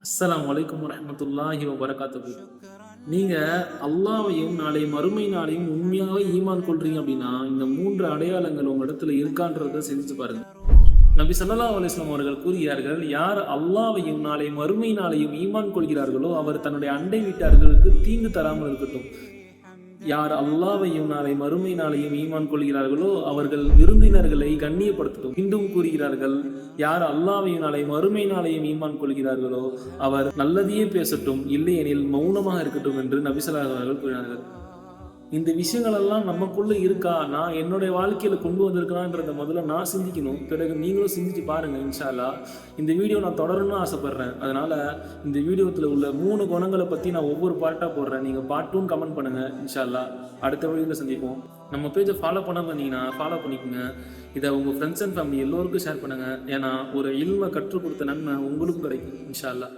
அஸ்ஸலாமு அலைக்கும் வரஹ்மத்துல்லாஹி வபரகாத்துஹு. நீங்க அல்லாஹ்வையும் நாளை மறுமை நாளையும் உண்மையாவே ஈமான் கொள்றீங்க அப்படின்னா, இந்த 3 அடையாளங்கள் உங்க இடத்துல இருக்கான்றத சிந்திச்சு பாருங்க. நபி ஸல்லல்லாஹு அலைஹி வஸல்லம் அவர்கள் கூறுகிறார்கள், யார் அல்லாஹ்வையும் நாளை மறுமை நாளையும் ஈமான் கொள்கிறார்களோ, அவர் தன்னுடைய அண்டை வீட்டார்களுக்கு தீங்கு தராமல் இருக்கட்டும். யார் அல்லாஹ்வையும் நாளை மறுமை நாளையும் ஈமான் கொள்கிறார்களோ, அவர்கள் விருந்தினர்களை கண்ணியப்படுத்தட்டும். மீண்டும் கூறுகிறார்கள், யார் அல்லாஹ்வையும் நாளை மறுமை நாளையும் ஈமான் கொள்கிறார்களோ, அவர் நல்லதையே பேசட்டும், இல்லையெனில் மௌனமாக இருக்கட்டும் என்று நபி ஸல்லல்லாஹு அலைஹி வஸல்லம் கூறினார்கள். இந்த விஷயங்கள் எல்லாம் நமக்குள்ள இருக்கா, நான் என்னுடைய வாழ்க்கையில கொண்டு வந்திருக்கலான்றத முதல்ல நான் சிந்திக்கணும். பிறகு நீங்களும் சிந்திச்சு பாருங்க. இன்ஷா அல்லாஹ் இந்த வீடியோ நான் தொடரணும்னு ஆசைப்படுறேன். அதனால இந்த வீடியோத்துல உள்ள 3 குணங்களை பத்தி நான் ஒவ்வொரு பார்ட்டா போடுறேன். நீங்க பார்ட் 2 கமெண்ட் பண்ணுங்க. இன்ஷா அல்லாஹ் அடுத்த வீடியோல சந்திப்போம். நம்ம பேஜை ஃபாலோ பண்ணாம இருந்தீங்கன்னா ஃபாலோ பண்ணிக்கோங்க. இதை உங்க ஃப்ரெண்ட்ஸ் அண்ட் ஃபேமிலி எல்லோருக்கும் ஷேர் பண்ணுங்க. ஏன்னா ஒரு இல்மை கற்றுக் கொடுத்த நன்மை உங்களுக்கும் கிடைக்கும். இன்ஷா அல்லாஹ்.